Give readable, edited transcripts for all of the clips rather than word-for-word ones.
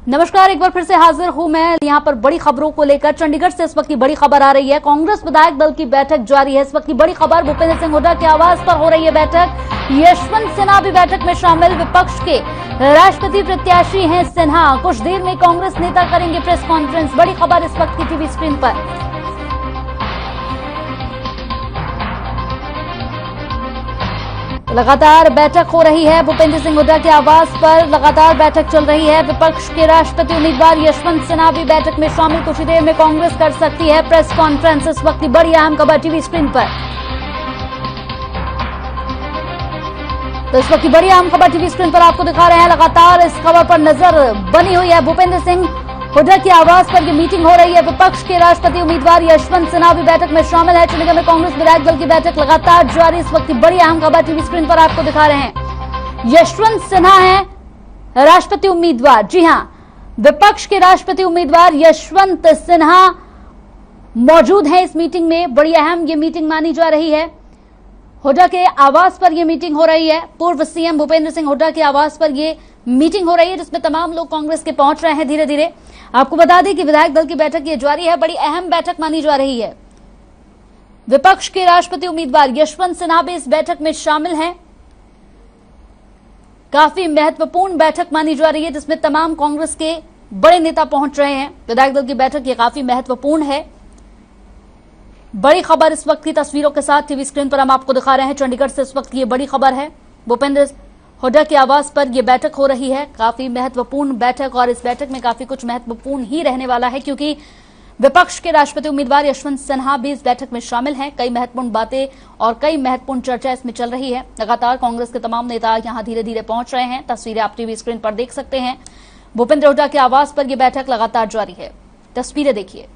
नमस्कार, एक बार फिर से हाजिर हूं मैं यहां पर बड़ी खबरों को लेकर। चंडीगढ़ से इस वक्त की बड़ी खबर आ रही है। कांग्रेस विधायक दल की बैठक जारी है। इस वक्त की बड़ी खबर, भूपेंद्र सिंह हुड्डा के आवास पर हो रही है बैठक। यशवंत सिन्हा भी बैठक में शामिल। विपक्ष के राष्ट्रपति प्रत्याशी हैं सिन्हा। कुछ देर में कांग्रेस नेता करेंगे प्रेस कॉन्फ्रेंस। बड़ी खबर इस वक्त की टीवी स्क्रीन पर। लगातार बैठक हो रही है भूपेंद्र सिंह हुड्डा के आवास पर। लगातार बैठक चल रही है। विपक्ष के राष्ट्रपति उम्मीदवार यशवंत सिन्हा भी बैठक में शामिल। कुछ ही देर में कांग्रेस कर सकती है प्रेस कॉन्फ्रेंस। इस वक्त की बड़ी अहम खबर टीवी स्क्रीन पर। तो इस वक्त की बड़ी अहम खबर टीवी स्क्रीन पर आपको दिखा रहे हैं। लगातार इस खबर पर नजर बनी हुई है। भूपेंद्र सिंह हुड्डा की आवास पर यह मीटिंग हो रही है। विपक्ष के राष्ट्रपति उम्मीदवार यशवंत सिन्हा भी बैठक में शामिल है। चंडीगढ़ में कांग्रेस विधायक दल की बैठक लगातार जारी। इस वक्त की बड़ी अहम खबर टीवी स्क्रीन पर आपको दिखा रहे हैं। यशवंत सिन्हा है राष्ट्रपति उम्मीदवार। जी हां, विपक्ष के राष्ट्रपति उम्मीदवार यशवंत सिन्हा मौजूद हैं इस मीटिंग में। बड़ी अहम ये मीटिंग मानी जा रही है। हुड्डा के आवास पर यह मीटिंग हो रही है। पूर्व सीएम भूपेंद्र सिंह हुड्डा के आवास पर यह मीटिंग हो रही है, जिसमें तमाम लोग कांग्रेस के पहुंच रहे हैं धीरे धीरे। आपको बता दें कि विधायक दल की बैठक ये जारी है। बड़ी अहम बैठक मानी जा रही है। विपक्ष के राष्ट्रपति उम्मीदवार यशवंत सिन्हा भी इस बैठक में शामिल हैं। काफी महत्वपूर्ण बैठक मानी जा रही है, जिसमें तमाम कांग्रेस के बड़े नेता पहुंच रहे हैं। विधायक दल की बैठक ये काफी महत्वपूर्ण है। बड़ी खबर इस वक्त की तस्वीरों के साथ टीवी स्क्रीन पर हम आपको दिखा रहे हैं। चंडीगढ़ से इस वक्त की ये बड़ी खबर है। भूपेंद्र हुड्डा के आवास पर यह बैठक हो रही है। काफी महत्वपूर्ण बैठक, और इस बैठक में काफी कुछ महत्वपूर्ण ही रहने वाला है, क्योंकि विपक्ष के राष्ट्रपति उम्मीदवार यशवंत सिन्हा भी इस बैठक में शामिल हैं। कई महत्वपूर्ण बातें और कई महत्वपूर्ण चर्चा इसमें चल रही है। लगातार कांग्रेस के तमाम नेता यहां धीरे धीरे पहुंच रहे हैं। तस्वीरें आप टीवी स्क्रीन पर देख सकते हैं। भूपेंद्र हुड्डा के आवास पर यह बैठक लगातार जारी है। तस्वीरें देखिए।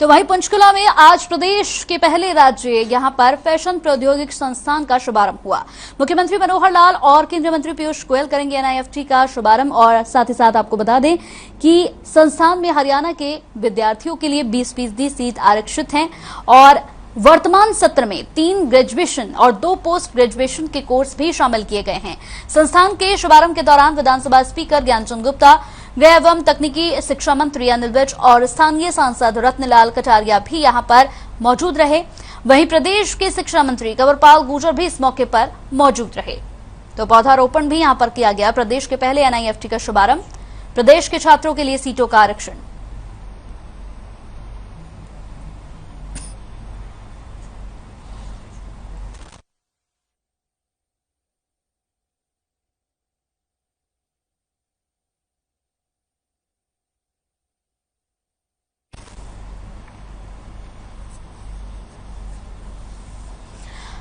तो वहीं पंचकुला में आज प्रदेश के पहले राज्य यहां पर फैशन प्रौद्योगिकी संस्थान का शुभारंभ हुआ। मुख्यमंत्री मनोहर लाल और केंद्रीय मंत्री पीयूष गोयल करेंगे एनआईएफटी का शुभारंभ। और साथ ही साथ आपको बता दें कि संस्थान में हरियाणा के विद्यार्थियों के लिए 20% सीट आरक्षित हैं, और वर्तमान सत्र में 3 ग्रेजुएशन और 2 पोस्ट ग्रेजुएशन के कोर्स भी शामिल किए गए हैं। संस्थान के शुभारंभ के दौरान विधानसभा स्पीकर ज्ञानचंद गुप्ता, गृह एवं तकनीकी शिक्षा मंत्री अनिल विज और स्थानीय सांसद रत्नलाल कटारिया भी यहां पर मौजूद रहे। वहीं प्रदेश के शिक्षा मंत्री कंवरपाल गुर्जर भी इस मौके पर मौजूद रहे। तो पौधारोपण भी यहां पर किया गया। प्रदेश के पहले एनआईएफटी का शुभारंभ, प्रदेश के छात्रों के लिए सीटों का आरक्षण।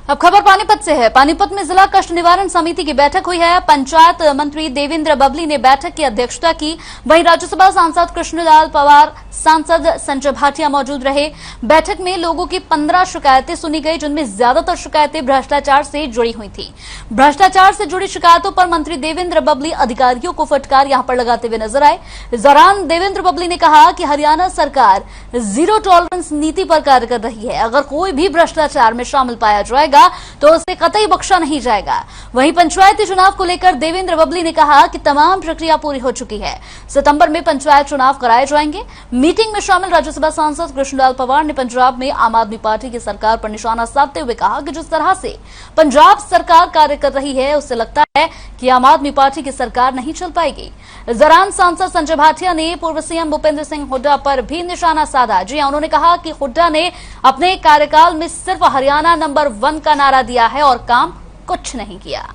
अब खबर पानीपत से है। पानीपत में जिला कष्ट निवारण समिति की बैठक हुई है। पंचायत मंत्री देवेंद्र बबली ने बैठक की अध्यक्षता की। वहीं राज्यसभा सांसद कृष्णलाल पवार, सांसद संजय भाटिया मौजूद रहे। बैठक में लोगों की 15 शिकायतें सुनी गई, जिनमें ज्यादातर शिकायतें भ्रष्टाचार से जुड़ी हुई थी। भ्रष्टाचार से जुड़ी शिकायतों पर मंत्री देवेंद्र बबली अधिकारियों को फटकार यहां पर लगाते हुए नजर आए। इस दौरान देवेंद्र बबली ने कहा कि हरियाणा सरकार जीरो टॉलरेंस नीति पर कार्य कर रही है। अगर कोई भी भ्रष्टाचार में शामिल पाया जाएगा तो उसे कतई बख्शा नहीं जाएगा। वहीं पंचायती चुनाव को लेकर देवेंद्र बबली ने कहा कि तमाम प्रक्रिया पूरी हो चुकी है। सितंबर में पंचायत चुनाव कराए जाएंगे। मीटिंग में शामिल राज्यसभा सांसद कृष्णलाल पवार ने पंजाब में आम आदमी पार्टी की सरकार पर निशाना साधते हुए कहा कि जिस तरह से पंजाब सरकार कार्य कर रही है, उससे लगता है कि आम आदमी पार्टी की सरकार नहीं चल पाएगी। इस दौरान सांसद संजय भाटिया ने पूर्व सीएम भूपेंद्र सिंह हुड्डा पर भी निशाना साधा। जी, उन्होंने कहा कि हुड्डा ने अपने कार्यकाल में सिर्फ हरियाणा नंबर 1 का नारा दिया है और काम कुछ नहीं किया।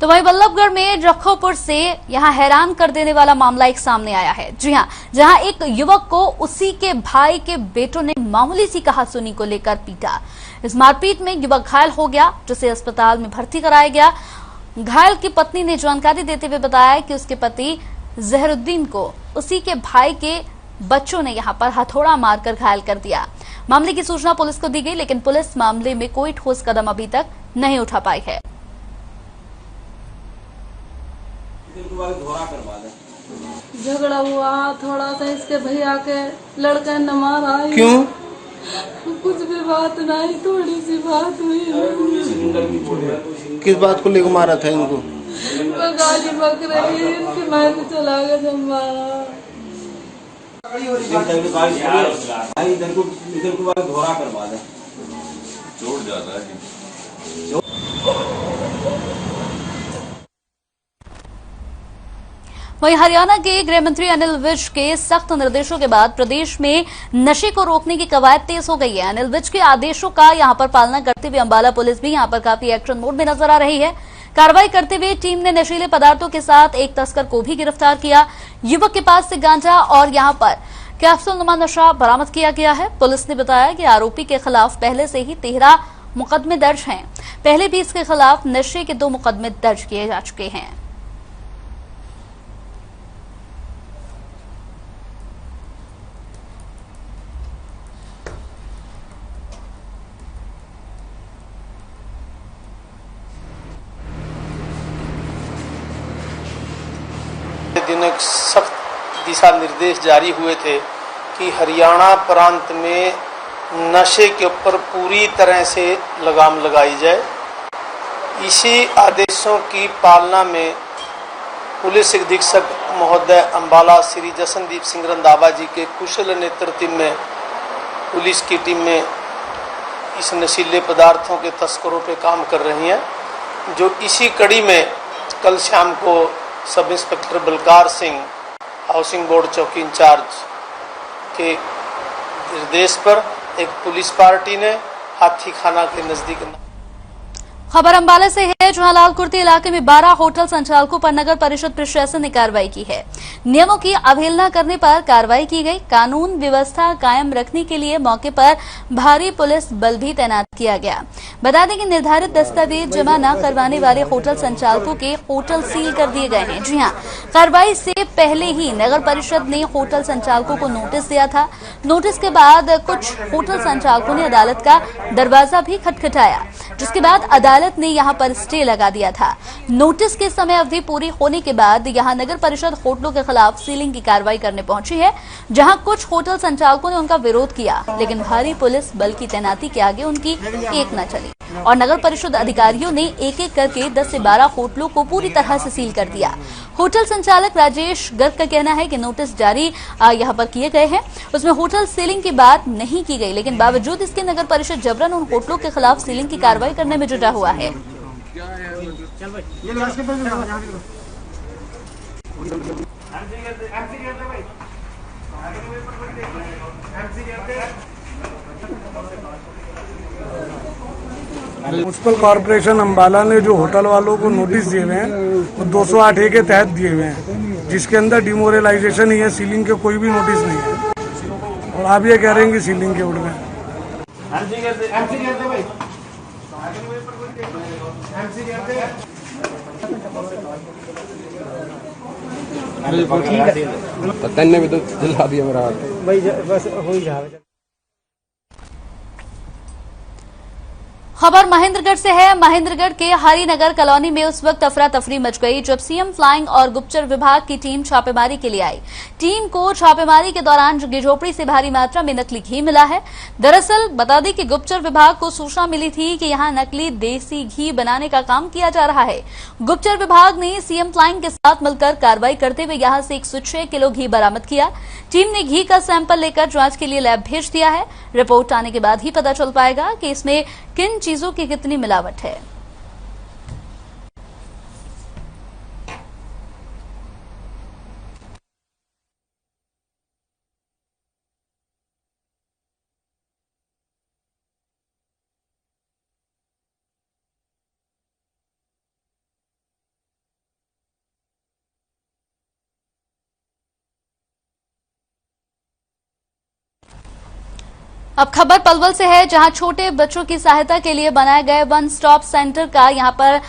तो वहीं बल्लभगढ़ में रखोपुर से यहां हैरान कर देने वाला मामला एक सामने आया है। जी हां, जहां एक युवक को उसी के भाई के बेटों ने मामूली सी कहासुनी को लेकर पीटा। इस मारपीट में युवक घायल हो गया, जिसे अस्पताल में भर्ती कराया गया। घायल की पत्नी ने जानकारी देते हुए बताया कि उसके पति जहरुद्दीन को उसी के भाई के बच्चों ने यहां पर हथौड़ा मारकर घायल कर दिया। मामले की सूचना पुलिस को दी गई, लेकिन पुलिस मामले में कोई ठोस कदम अभी तक नहीं उठा पाई है। झगड़ा हुआ थोड़ा सा, इसके भैया के लड़के ने मारा। क्यों? कुछ भी बात नहीं, थोड़ी सी बात हुई। किस बात को लेकर मारा था इनको? वो गाड़ी पक रही है, इनके मैं भी चला गया जब मारा। चोट ज्यादा है। वहीं हरियाणा के गृह मंत्री अनिल विज के सख्त निर्देशों के बाद प्रदेश में नशे को रोकने की कवायद तेज हो गई है। अनिल विज के आदेशों का यहां पर पालना करते हुए अंबाला पुलिस भी यहां पर काफी एक्शन मोड में नजर आ रही है। कार्रवाई करते हुए टीम ने नशीले पदार्थों के साथ एक तस्कर को भी गिरफ्तार किया। युवक के पास से गांजा और यहां पर कैप्सूल नुमा नशा बरामद किया गया है। पुलिस ने बताया कि आरोपी के खिलाफ पहले से ही 13 मुकदमे दर्ज हैं। पहले भी इसके खिलाफ नशे के 2 मुकदमे दर्ज किए जा चुके हैं। दिन एक सख्त दिशा निर्देश जारी हुए थे कि हरियाणा प्रांत में नशे के ऊपर पूरी तरह से लगाम लगाई जाए। इसी आदेशों की पालना में पुलिस अधीक्षक महोदय अंबाला श्री जसनदीप सिंह रंधावा जी के कुशल नेतृत्व में पुलिस की टीम में इस नशीले पदार्थों के तस्करों पे काम कर रही हैं। जो इसी कड़ी में कल शाम को sub inspector Balkar Singh, housing board चौकी इंचार्ज के निर्देश पर एक पुलिस पार्टी ने हाथी खाना के नजदीक। खबर अंबाला से है, जहां लालकुर्ती इलाके में 12 होटल संचालकों पर नगर परिषद प्रशासन ने कार्रवाई की है। नियमों की अवहेलना करने पर कार्रवाई की गई। कानून व्यवस्था कायम रखने के लिए मौके पर भारी पुलिस बल भी तैनात किया गया। बता दें कि निर्धारित दस्तावेज जमा न करवाने वाले होटल संचालकों के होटल सील कर दिए गए हैं। जी हां, कार्रवाई से पहले ही नगर परिषद ने होटल संचालकों को नोटिस दिया था। नोटिस के बाद कुछ होटल संचालकों ने अदालत का दरवाजा भी खटखटाया, जिसके बाद अदालत ने यहां पर स्टे लगा दिया था। नोटिस की समय अवधि पूरी होने के बाद यहां नगर परिषद होटलों के खिलाफ सीलिंग की कार्रवाई करने पहुंची है, जहां कुछ होटल संचालकों ने उनका विरोध किया, लेकिन भारी पुलिस बल की तैनाती के आगे उनकी एक न चली और नगर परिषद अधिकारियों ने एक एक करके 10 से 12 होटलों को पूरी तरह से सील कर दिया। होटल संचालक राजेश गर्ग का कहना है कि नोटिस जारी यहां पर किए गए हैं, उसमें होटल सीलिंग की बात नहीं की गई, लेकिन बावजूद इसके नगर परिषद जबरन उन होटलों के खिलाफ सीलिंग की कार्रवाई करने में जुटा हुआ है। म्युनिसिपल कॉर्पोरेशन अंबाला ने जो होटल वालों को नोटिस दिए हुए हैं वो 208A के तहत दिए हुए हैं, जिसके अंदर डिमोरलाइजेशन ही है, सीलिंग के कोई भी नोटिस नहीं है। और आप ये कह रहे हैं कि सीलिंग के उड़ में तन्ने भी तो दिला दिया मेरा भाई, बस हो ही जा। खबर महेंद्रगढ़ से है। महेंद्रगढ़ के हरिनगर कॉलोनी में उस वक्त अफरा तफरी मच गई जब सीएम फ्लाइंग और गुप्तचर विभाग की टीम छापेमारी के लिए आई। टीम को छापेमारी के दौरान झुग्गी झोपड़ी से भारी मात्रा में नकली घी मिला है। दरअसल बता दें कि गुप्तचर विभाग को सूचना मिली थी कि यहां नकली देसी घी बनाने का काम किया जा रहा है। गुप्तचर विभाग ने सीएम फ्लाइंग के साथ मिलकर कार्रवाई करते हुए यहां से 106 किलो घी बरामद किया। टीम ने घी का सैंपल लेकर जांच के लिए लैब भेज दिया है। रिपोर्ट आने के बाद ही पता चल पाएगा कि इसमें किन चीजों की कितनी मिलावट है। अब खबर पलवल से है, जहां छोटे बच्चों की सहायता के लिए बनाए गए वन स्टॉप सेंटर का यहां पर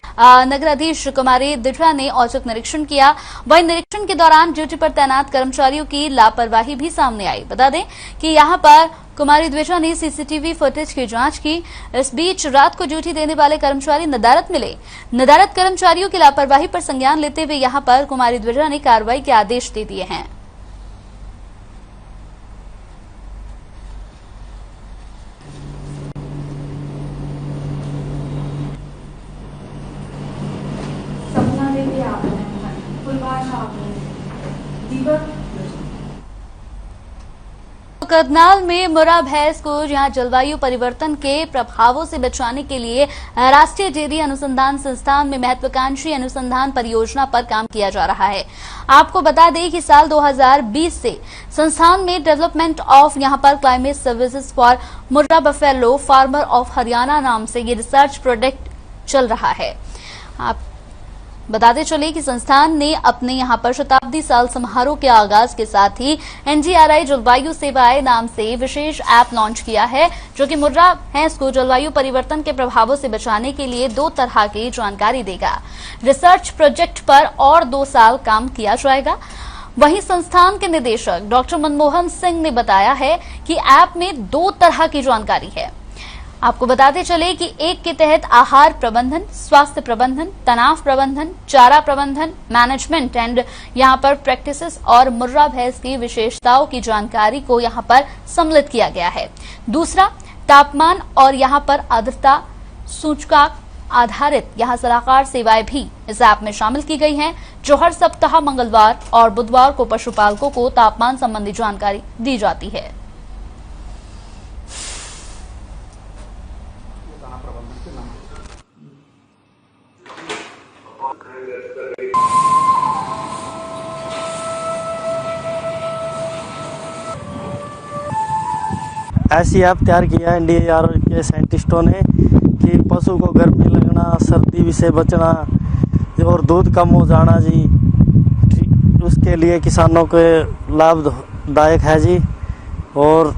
नगराधीश कुमारी द्विजा ने औचक निरीक्षण किया। वहीं निरीक्षण के दौरान ड्यूटी पर तैनात कर्मचारियों की लापरवाही भी सामने आई। बता दें कि यहां पर कुमारी द्विजा ने सीसीटीवी फुटेज की जांच की। इस बीच रात को ड्यूटी देने वाले कर्मचारी नदारत मिले। नदारत कर्मचारियों की लापरवाही पर संज्ञान लेते हुए यहां पर कुमारी द्विजा ने कार्रवाई के आदेश दे दिए हैं। करनाल में मुर्रा भैंस को जहां जलवायु परिवर्तन के प्रभावों से बचाने के लिए राष्ट्रीय डेयरी अनुसंधान संस्थान में महत्वाकांक्षी अनुसंधान परियोजना पर काम किया जा रहा है। आपको बता दें कि साल 2020 से संस्थान में डेवलपमेंट ऑफ यहां पर climate services for Murrah buffalo farmer of Haryana नाम से ये रिसर्च प्रोजेक्ट चल रहा है। आप बताते चले कि संस्थान ने अपने यहां पर शताब्दी साल समारोह के आगाज के साथ ही एनडीआरआई जलवायु सेवाएं नाम से विशेष ऐप लॉन्च किया है, जो कि मुर्रा भैंस को जलवायु परिवर्तन के प्रभावों से बचाने के लिए 2 तरह की जानकारी देगा। रिसर्च प्रोजेक्ट पर और 2 साल काम किया जाएगा। वहीं संस्थान के निदेशक डॉक्टर मनमोहन सिंह ने बताया है कि ऐप में 2 तरह की जानकारी है। आपको बताते चले कि एक के तहत आहार प्रबंधन, स्वास्थ्य प्रबंधन, तनाव प्रबंधन, चारा प्रबंधन, मैनेजमेंट एंड यहां पर प्रैक्टिसेस और मुर्रा भैंस की विशेषताओं की जानकारी को यहां पर सम्मिलित किया गया है। दूसरा, तापमान और यहां पर आर्द्रता सूचकांक आधारित यहां सलाहकार सेवाएं भी इस ऐप में शामिल की गई हैं, जो हर सप्ताह मंगलवार और बुधवार को पशुपालकों को तापमान संबंधी जानकारी दी जाती है। ऐसी ऐप तैयार किया एनडीआरआई के साइंटिस्टों ने कि पशु को गर्मी लगना, सर्दी से बचना और दूध कम हो जाना जी, उसके लिए किसानों के लाभदायक है जी। और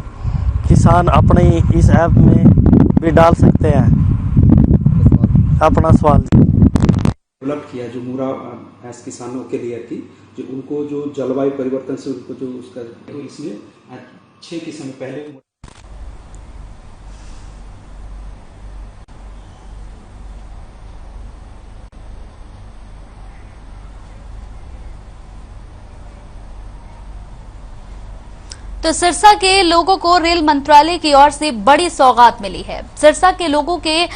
किसान अपने इस ऐप में भी डाल सकते हैं अपना सवाल जी। डेवलप किया जो मुर्रा भैंस किसानों के लिए थी, जो उनको जो जलवायु परिवर्तन से उनको जो उसका, तो इसमें 6 किस्म पहले तो सिरसा के लोगों को रेल मंत्रालय की ओर से बड़ी सौगात मिली है। सिरसा के लोगों के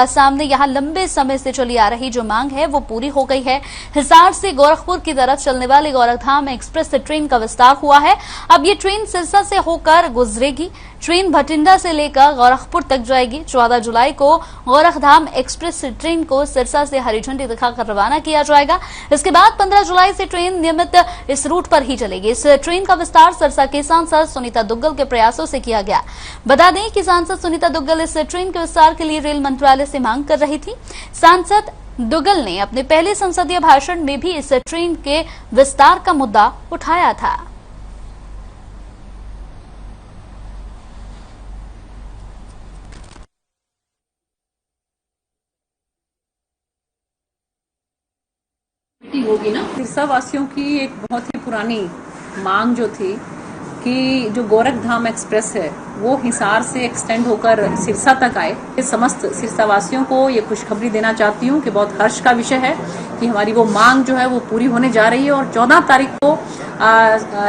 सामने यहां लंबे समय से चली आ रही जो मांग है वो पूरी हो गई है। हिसार से गोरखपुर की तरफ चलने वाली गोरखधाम एक्सप्रेस ट्रेन का विस्तार हुआ है। अब ये ट्रेन सिरसा से होकर गुजरेगी। ट्रेन भटिंडा से लेकर गोरखपुर तक जाएगी। 14 जुलाई को गोरखधाम एक्सप्रेस ट्रेन को सिरसा से हरी झंडी दिखाकर रवाना किया जाएगा। इसके बाद 15 जुलाई से ट्रेन नियमित इस रूट पर ही चलेगी। इस ट्रेन का विस्तार सिरसा के सांसद सुनीता दुग्गल के प्रयासों से किया गया। बता दें कि सांसद सुनीता दुग्गल इस ट्रेन के विस्तार के लिए रेल मंत्रालय से मांग कर रही थी। सांसद दुग्गल ने अपने पहले संसदीय भाषण में भी इस ट्रेन के विस्तार का मुद्दा उठाया था। होगी ना। सिरसा वासियों की एक बहुत ही पुरानी मांग जो थी कि जो गोरखधाम एक्सप्रेस है वो हिसार से एक्सटेंड होकर सिरसा तक आए। समस्त सिरसा वासियों को ये खुशखबरी देना चाहती हूँ कि बहुत हर्ष का विषय है कि हमारी वो मांग जो है वो पूरी होने जा रही है और 14 तारीख को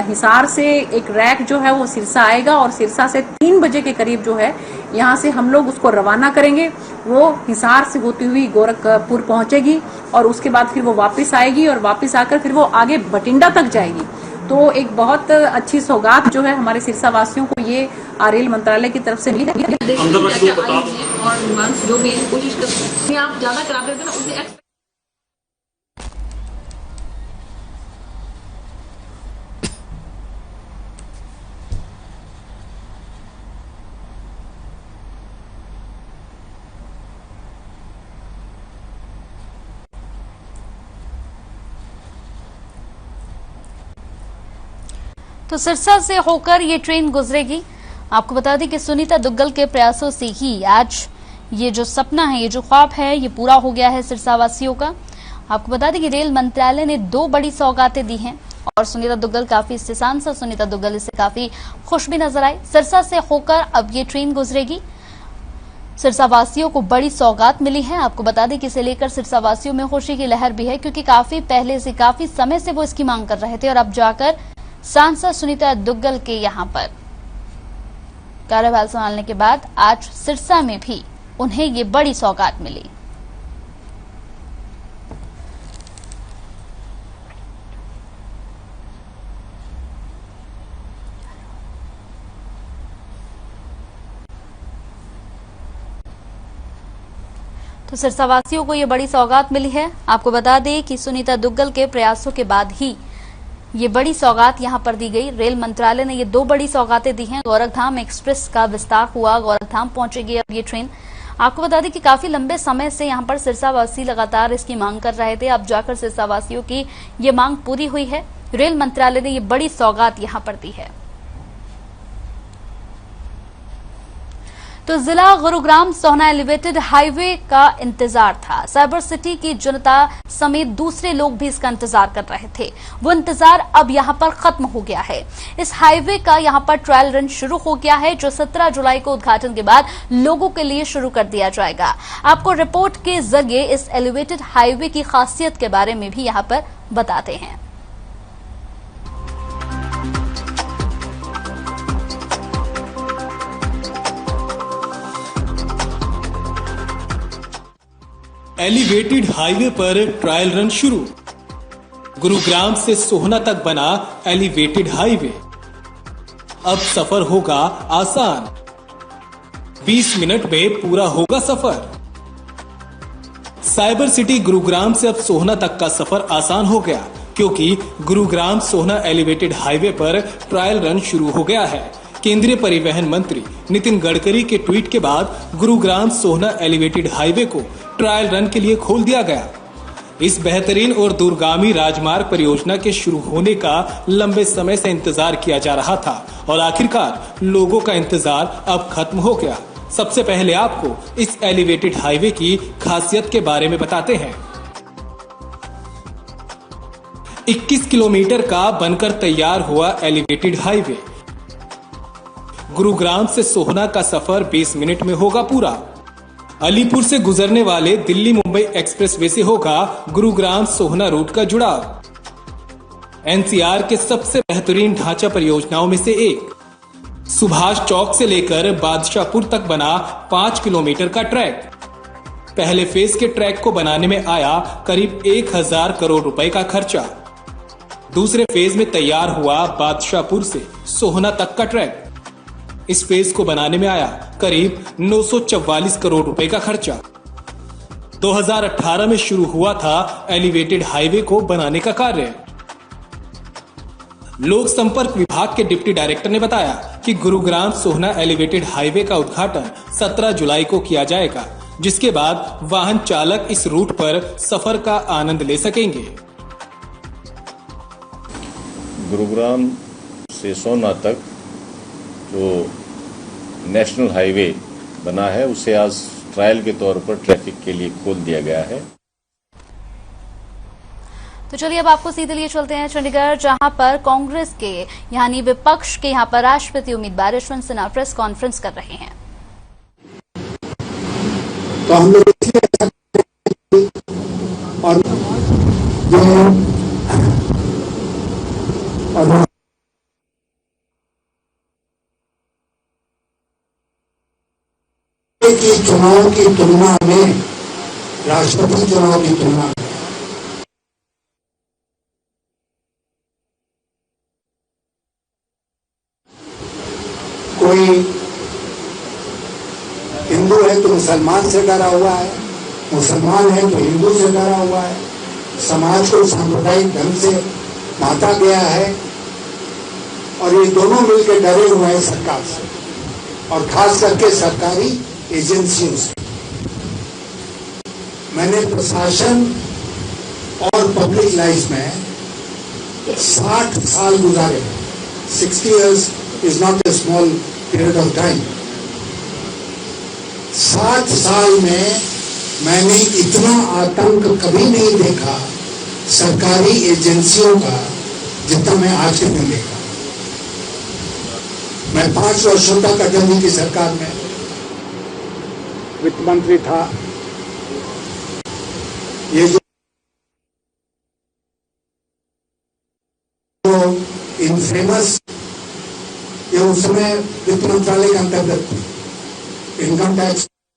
हिसार से एक रैक जो है वो सिरसा आएगा और सिरसा से 3 बजे के करीब जो है यहाँ से हम लोग उसको रवाना करेंगे। वो हिसार से होती हुई गोरखपुर पहुंचेगी और उसके बाद फिर वो वापस आएगी और वापस आकर फिर वो आगे भटिंडा तक जाएगी। तो एक बहुत अच्छी सौगात जो है हमारे सिरसा वासियों को ये रेल मंत्रालय की तरफ से मिली है। और जो भी कोशिश करते हैं आप ज्यादा करा देते ना उसे तो सिरसा से होकर ये ट्रेन गुजरेगी। आपको बता दें कि सुनीता दुग्गल के प्रयासों से ही आज ये जो सपना है, ये जो ख्वाब है, ये पूरा हो गया है सिरसा वासियों का। आपको बता दें कि रेल मंत्रालय ने 2 बड़ी सौगातें दी हैं और सुनीता दुग्गल काफी इससे सांसद सुनीता दुग्गल इससे काफी खुश भी नजर आई। सिरसा से होकर अब ये ट्रेन गुजरेगी। सिरसा वासियों को बड़ी सौगात मिली है। आपको बता दें कि इसे लेकर सिरसा वासियों में खुशी की लहर भी है, क्योंकि काफी पहले से, काफी समय से वो इसकी मांग कर रहे थे और अब जाकर सांसद सुनीता दुग्गल के यहां पर कार्यभार संभालने के बाद आज सिरसा में भी उन्हें ये बड़ी सौगात मिली। तो सिरसा वासियों को ये बड़ी सौगात मिली है। आपको बता दें कि सुनीता दुग्गल के प्रयासों के बाद ही ये बड़ी सौगात यहां पर दी गई। रेल मंत्रालय ने ये 2 बड़ी सौगातें दी हैं। गोरखधाम एक्सप्रेस का विस्तार हुआ, गोरखधाम पहुंचेगी अब ये ट्रेन। आपको बता दें कि काफी लंबे समय से यहां पर सिरसा वासी लगातार इसकी मांग कर रहे थे। अब जाकर सिरसा वासियों की ये मांग पूरी हुई है। रेल मंत्रालय ने ये बड़ी सौगात यहां पर दी है। तो जिला गुरुग्राम सोहना एलिवेटेड हाईवे का इंतजार था। साइबर सिटी की जनता समेत दूसरे लोग भी इसका इंतजार कर रहे थे। वो इंतजार अब यहां पर खत्म हो गया है। इस हाईवे का यहां पर ट्रायल रन शुरू हो गया है, जो 17 जुलाई को उद्घाटन के बाद लोगों के लिए शुरू कर दिया जाएगा। आपको रिपोर्ट के जरिए इस एलिवेटेड हाईवे की खासियत के बारे में भी यहां पर बताते हैं। एलिवेटेड हाईवे पर ट्रायल रन शुरू। गुरुग्राम से सोहना तक बना एलिवेटेड हाईवे। अब सफर होगा आसान। 20 मिनट में पूरा होगा सफर। साइबर सिटी गुरुग्राम से अब सोहना तक का सफर आसान हो गया, क्योंकि गुरुग्राम सोहना एलिवेटेड हाईवे पर ट्रायल रन शुरू हो गया है। केंद्रीय परिवहन मंत्री नितिन गडकरी के ट्वीट के बाद गुरुग्राम सोहना एलिवेटेड हाईवे को ट्रायल रन के लिए खोल दिया गया। इस बेहतरीन और दूरगामी राजमार्ग परियोजना के शुरू होने का लंबे समय से इंतजार किया जा रहा था और आखिरकार लोगों का इंतजार अब खत्म हो गया। सबसे पहले आपको इस एलिवेटेड हाईवे की खासियत के बारे में बताते हैं। 21 किलोमीटर का बनकर तैयार हुआ एलिवेटेड हाईवे। गुरुग्राम से सोहना का सफर 20 मिनट में होगा पूरा। अलीपुर से गुजरने वाले दिल्ली मुंबई एक्सप्रेसवे से होगा गुरुग्राम सोहना रूट का जुड़ाव। एनसीआर के सबसे बेहतरीन ढांचा परियोजनाओं में से एक। सुभाष चौक से लेकर बादशाहपुर तक बना 5 किलोमीटर का ट्रैक। पहले फेज के ट्रैक को बनाने में आया करीब 1000 करोड़ रुपए का खर्चा। दूसरे फेज में तैयार हुआ बादशाहपुर से सोहना तक का ट्रैक। इस फेज को बनाने में आया करीब 944 करोड़ रुपए का खर्चा। 2018 में शुरू हुआ था एलिवेटेड हाईवे को बनाने का कार्य। लोक संपर्क विभाग के डिप्टी डायरेक्टर ने बताया कि गुरुग्राम सोहना एलिवेटेड हाईवे का उद्घाटन 17 जुलाई को किया जाएगा, जिसके बाद वाहन चालक इस रूट पर सफर का आनंद ले सकेंगे। गुरुग्राम से सोहना तक जो नेशनल हाईवे बना है, उसे आज ट्रायल के तौर पर ट्रैफिक के लिए खोल दिया गया है। तो चलिए अब आपको सीधे लिए चलते हैं चंडीगढ़, जहां पर कांग्रेस के यानी विपक्ष के यहां पर राष्ट्रपति उम्मीदवार यशवंत सिन्हा प्रेस कॉन्फ्रेंस कर रहे हैं। तो हम लोग और की चुनाव की तुलना में, राष्ट्रपति चुनाव की तुलना में कोई हिंदू है तो मुसलमान से डरा हुआ है, मुसलमान है तो हिंदू से डरा हुआ है। समाज को सांप्रदायिक ढंग से बांटा गया है और ये दोनों मिलकर डरे हुए हैं सरकार से और खास करके सरकारी एजेंसियों से। मैंने प्रशासन और पब्लिक लाइफ में 60 साल गुजारे। 60 years is not a small period of time 60 साल में मैंने इतना आतंक कभी नहीं देखा सरकारी एजेंसियों का जितना मैं आज के दिन देखा। मैं 5 वर्षों तक अटल जी की सरकार में वित्त मंत्री था। ये जो इनफेमस, ये उस समय वित्त मंत्रालय के अंतर्गत थी, इनकम टैक्स